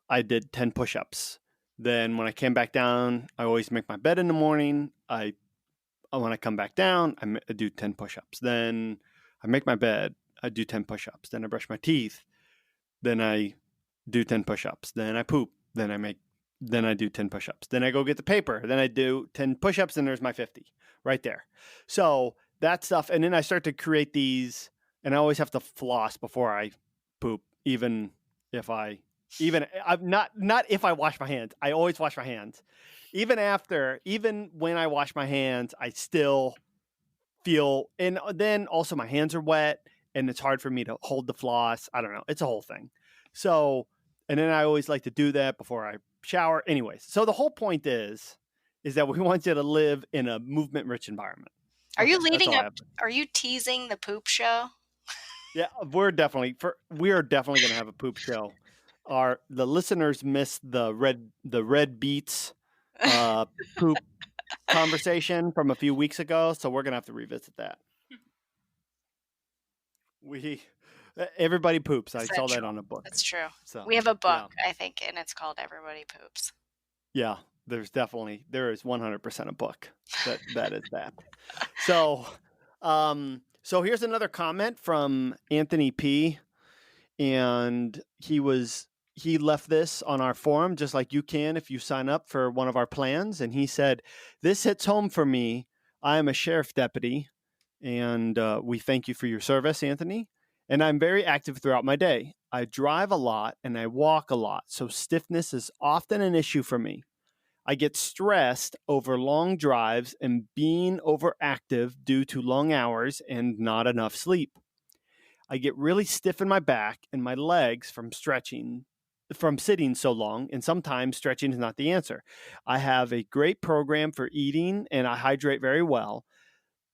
I did 10 push-ups. Then when I came back down, I always make my bed in the morning. When I come back down, I do 10 push-ups. Then I make my bed, I do 10 push-ups. Then I brush my teeth. Then I do 10 push-ups. Then I poop. Then I do 10 push-ups. Then I go get the paper. Then I do 10 push-ups, and there's my 50 right there. So that stuff. And then I start to create these, and I always have to floss before I poop, even not if I wash my hands. I always wash my hands. Even when I wash my hands, I still feel, and then also my hands are wet and it's hard for me to hold the floss. I don't know. It's a whole thing. So, and then I always like to do that before I shower. Anyways, so the whole point is that we want you to live in a movement-rich environment. Are you Okay, leading up? Are you teasing the poop show? Yeah, we are definitely going to have a poop show. The listeners missed the red beets poop conversation from a few weeks ago, so we're gonna have to revisit that. Everybody poops. I saw that on a book. That's true. So we have a book, I think, and it's called Everybody Poops. Yeah, there is 100% a book that is that. So, so here's another comment from Anthony P. And he left this on our forum, just like you can if you sign up for one of our plans. And he said, "This hits home for me. I am a sheriff deputy, and we thank you for your service, Anthony. And I'm very active throughout my day. I drive a lot and I walk a lot, so stiffness is often an issue for me. I get stressed over long drives and being overactive due to long hours and not enough sleep. I get really stiff in my back and my legs from sitting so long, and sometimes stretching is not the answer. I have a great program for eating and I hydrate very well.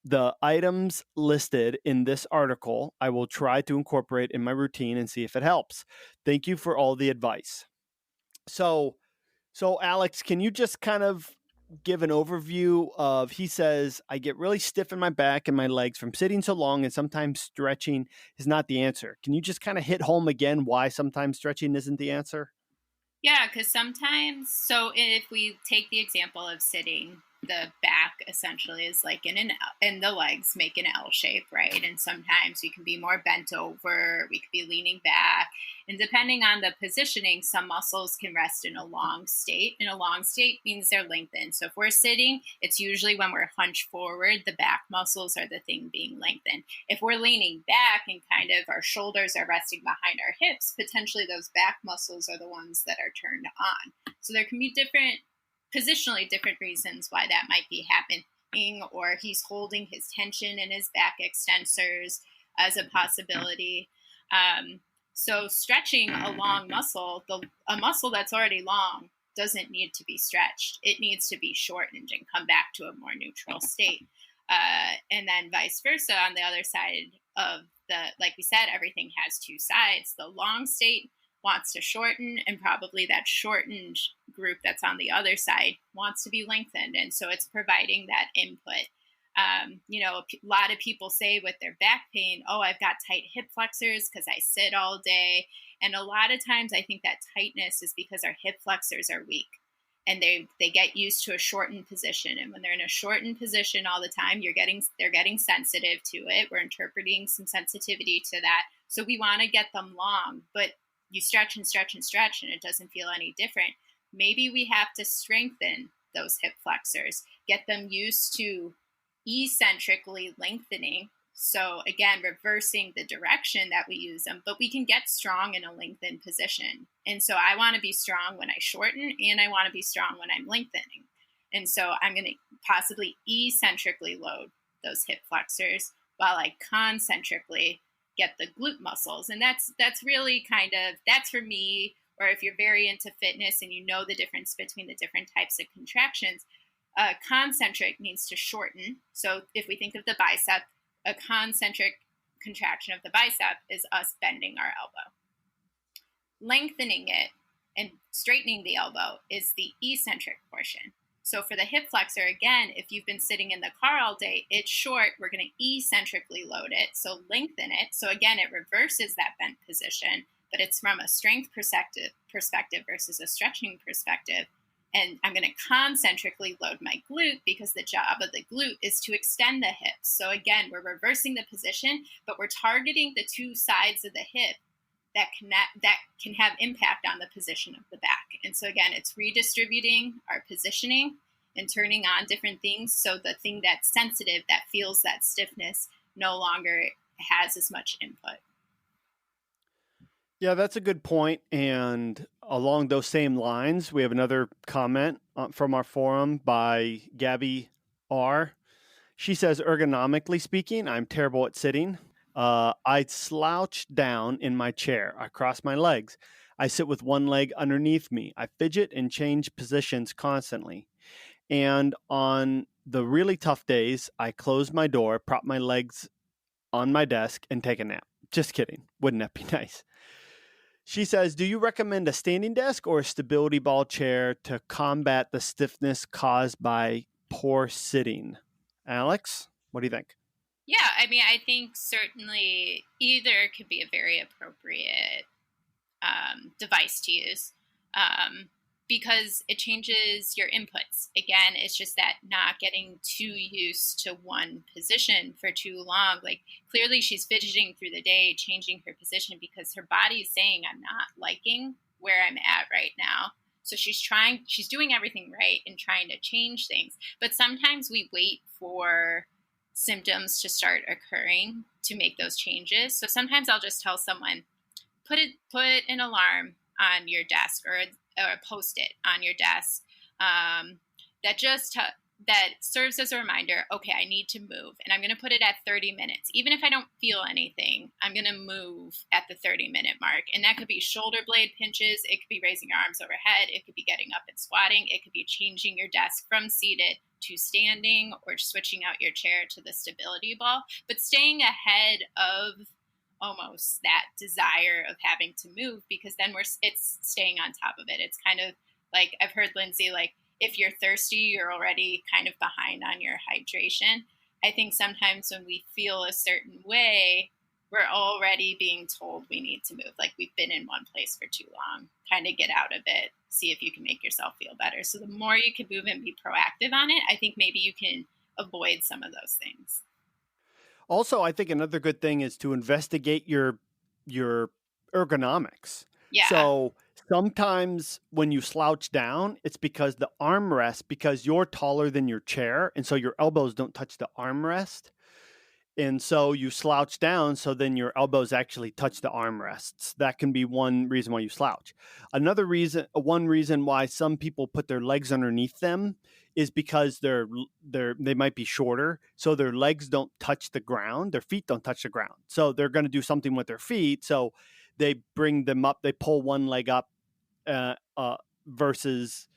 The items listed in this article, I will try to incorporate in my routine and see if it helps. Thank you for all the advice." So Alex, can you just kind of give an overview of, he says, I get really stiff in my back and my legs from sitting so long, and sometimes stretching is not the answer. Can you just kind of hit home again why sometimes stretching isn't the answer? Yeah, because sometimes, so if we take the example of sitting, the back essentially is like in an L, and the legs make an L shape, right? And sometimes we can be more bent over, we could be leaning back. And depending on the positioning, some muscles can rest in a long state. And a long state means they're lengthened. So if we're sitting, it's usually when we're hunched forward, the back muscles are the thing being lengthened. If we're leaning back and kind of our shoulders are resting behind our hips, potentially those back muscles are the ones that are turned on. So there can be positionally different reasons why that might be happening, or he's holding his tension in his back extensors as a possibility. So stretching a long muscle, a muscle that's already long, doesn't need to be stretched. It needs to be shortened and come back to a more neutral state. And then vice versa on the other side of like we said, everything has two sides. The long state wants to shorten, and probably that shortened group that's on the other side wants to be lengthened. And so it's providing that input. A lot of people say with their back pain, oh, I've got tight hip flexors because I sit all day. And a lot of times I think that tightness is because our hip flexors are weak and they get used to a shortened position. And when they're in a shortened position all the time, they're getting sensitive to it. We're interpreting some sensitivity to that. So we want to get them long, but you stretch and stretch and stretch and it doesn't feel any different. Maybe we have to strengthen those hip flexors, get them used to eccentrically lengthening. So again, reversing the direction that we use them, but we can get strong in a lengthened position. And so I want to be strong when I shorten, and I want to be strong when I'm lengthening. And so I'm going to possibly eccentrically load those hip flexors while I concentrically get the glute muscles. And that's really that's for me, or if you're very into fitness and you know the difference between the different types of contractions, concentric means to shorten. So if we think of the bicep, a concentric contraction of the bicep is us bending our elbow. Lengthening it and straightening the elbow is the eccentric portion. So for the hip flexor, again, if you've been sitting in the car all day, it's short. We're going to eccentrically load it, so lengthen it. So again, it reverses that bent position, but it's from a strength perspective versus a stretching perspective. And I'm going to concentrically load my glute because the job of the glute is to extend the hips. So again, we're reversing the position, but we're targeting the two sides of the hip that can have impact on the position of the back. And so again, it's redistributing our positioning and turning on different things so the thing that's sensitive, that feels that stiffness, no longer has as much input. Yeah, that's a good point. And along those same lines, we have another comment from our forum by Gabby R. She says, ergonomically speaking, I'm terrible at sitting. I slouch down in my chair. I cross my legs. I sit with one leg underneath me. I fidget and change positions constantly. And on the really tough days, I close my door, prop my legs on my desk, and take a nap. Just kidding. Wouldn't that be nice? She says, do you recommend a standing desk or a stability ball chair to combat the stiffness caused by poor sitting? Alex, what do you think? Yeah, I mean, I think certainly either could be a very appropriate device to use because it changes your inputs. Again, it's just that not getting too used to one position for too long. Like clearly she's fidgeting through the day, changing her position because her body is saying, I'm not liking where I'm at right now. So she's doing everything right and trying to change things. But sometimes we wait for symptoms to start occurring to make those changes. So sometimes I'll just tell someone, put an alarm on your desk or a Post-it on your desk that serves as a reminder, okay, I need to move. And I'm going to put it at 30 minutes. Even if I don't feel anything, I'm going to move at the 30-minute mark. And that could be shoulder blade pinches. It could be raising your arms overhead. It could be getting up and squatting. It could be changing your desk from seated to standing or switching out your chair to the stability ball. But staying ahead of almost that desire of having to move, because then it's staying on top of it. It's kind of like I've heard Lindsay, like if you're thirsty, you're already kind of behind on your hydration. I think sometimes when we feel a certain way, we're already being told we need to move. Like we've been in one place for too long. Kind of get out of it. See if you can make yourself feel better. So the more you can move and be proactive on it, I think maybe you can avoid some of those things. Also, I think another good thing is to investigate your ergonomics. Yeah. So sometimes when you slouch down, it's because the armrest, because you're taller than your chair, and so your elbows don't touch the armrest. And so you slouch down, so then your elbows actually touch the armrests. That can be one reason why you slouch. One reason why some people put their legs underneath them is because they might be shorter, so their legs don't touch the ground, their feet don't touch the ground. So they're going to do something with their feet, so they bring them up, they pull one leg up versus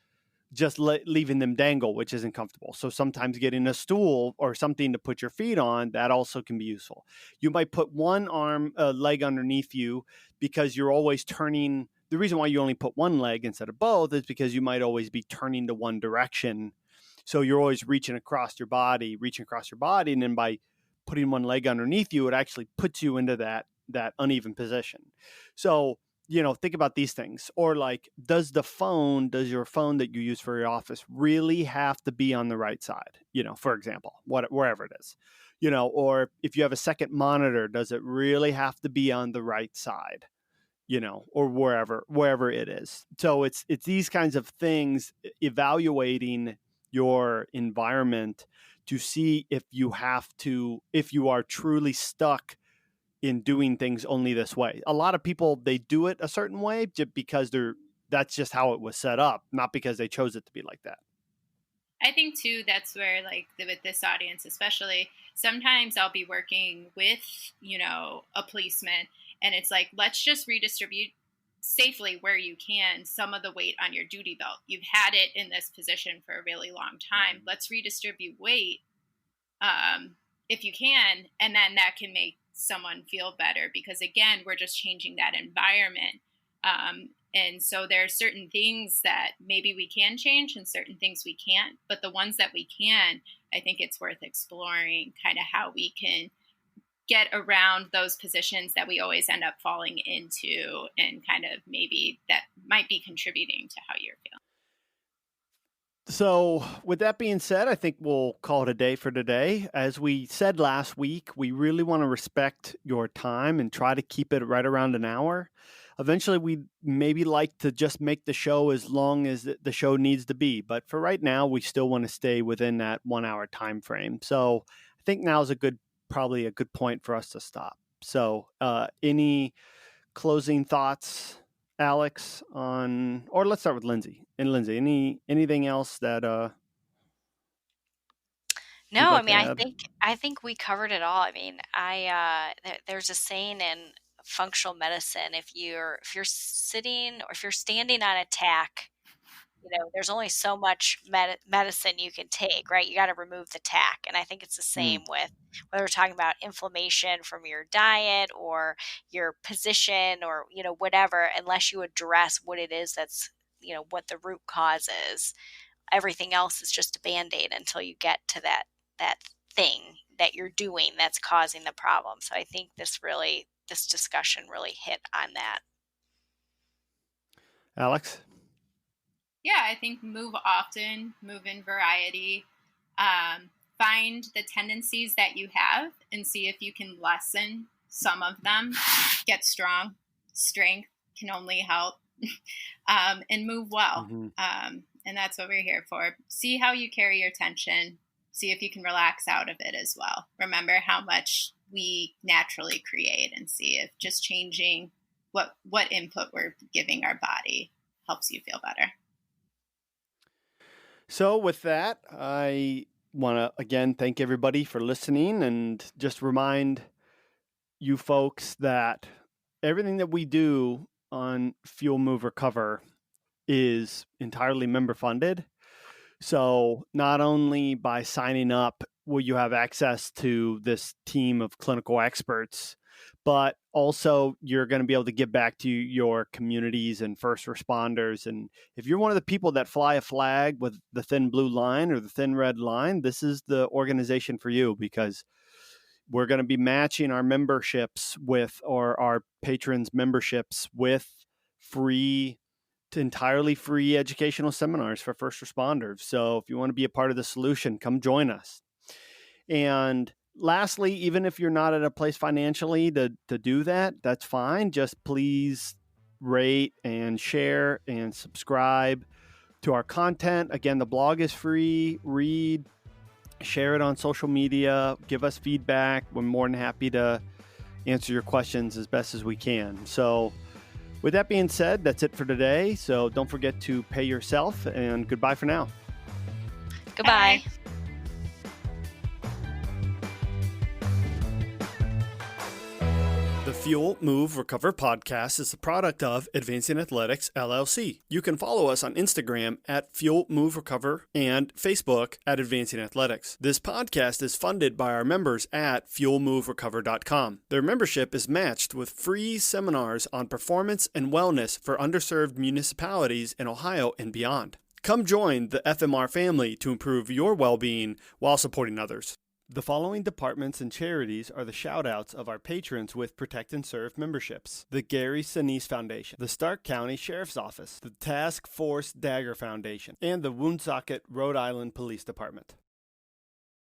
just leaving them dangle, which isn't comfortable. So sometimes getting a stool or something to put your feet on, that also can be useful. You might put one leg underneath you because you're always turning. The reason why you only put one leg instead of both is because you might always be turning to one direction. So you're always reaching across your body. And then by putting one leg underneath you, it actually puts you into that uneven position. So think about these things. Or like, does your phone that you use for your office really have to be on the right side? For example, wherever it is, or if you have a second monitor, does it really have to be on the right side? or wherever it is. So it's these kinds of things, evaluating your environment to see if you are truly stuck in doing things only this way. A lot of people, they do it a certain way just because that's just how it was set up, not because they chose it to be like that. I think too, that's where with this audience, especially, sometimes I'll be working with, a policeman, and it's like, let's just redistribute safely where you can some of the weight on your duty belt. You've had it in this position for a really long time. Let's redistribute weight, if you can, and then that can make someone feel better, because again, we're just changing that environment. And so there are certain things that maybe we can change and certain things we can't. But the ones that we can, I think it's worth exploring kind of how we can get around those positions that we always end up falling into, and kind of maybe that might be contributing to how you're feeling. So with that being said, I think we'll call it a day for today. As we said last week, we really want to respect your time and try to keep it right around an hour. Eventually, we maybe like to just make the show as long as the show needs to be. But for right now, we still want to stay within that 1 hour time frame. So I think now is probably a good point for us to stop. So any closing thoughts, Alex, or let's start with Lindsay. And Lindsay, anything else that No, like I think we covered it all. I mean, there's a saying in functional medicine: if you're sitting or if you're standing on a tack, there's only so much medicine you can take, right? You got to remove the tack. And I think it's the same with whether we're talking about inflammation from your diet or your position or, whatever, unless you address what it is that's, what the root cause is. Everything else is just a Band-Aid until you get to that thing that you're doing that's causing the problem. So I think this discussion really hit on that. Alex? Yeah, I think move often, move in variety, find the tendencies that you have and see if you can lessen some of them. Get strong. Strength can only help. And move well. And that's what we're here for. See how you carry your tension. See if you can relax out of it as well. Remember how much we naturally create, and see if just changing what input we're giving our body helps you feel better. So with that, I want to again thank everybody for listening, and just remind you folks that everything that we do on Fuel, Move, Recover is entirely member funded. So not only by signing up will you have access to this team of clinical experts, but also you're going to be able to give back to your communities and first responders. And if you're one of the people that fly a flag with the thin blue line or the thin red line, this is the organization for you, because we're going to be matching our memberships or our patrons' memberships with entirely free educational seminars for first responders. So if you want to be a part of the solution, come join us. And lastly, even if you're not at a place financially to do that, that's fine. Just please rate and share and subscribe to our content. Again, the blog is free. Read, share it on social media, give us feedback. We're more than happy to answer your questions as best as we can. So with that being said, that's it for today. So don't forget to pay yourself, and goodbye for now. Goodbye. Bye. The Fuel, Move, Recover podcast is the product of Advancing Athletics, LLC. You can follow us on Instagram at Fuel, Move, Recover and Facebook at Advancing Athletics. This podcast is funded by our members at fuelmoverecover.com. Their membership is matched with free seminars on performance and wellness for underserved municipalities in Ohio and beyond. Come join the FMR family to improve your well-being while supporting others. The following departments and charities are the shout-outs of our patrons with Protect and Serve memberships: the Gary Sinise Foundation, the Stark County Sheriff's Office, the Task Force Dagger Foundation, and the Woonsocket, Rhode Island Police Department.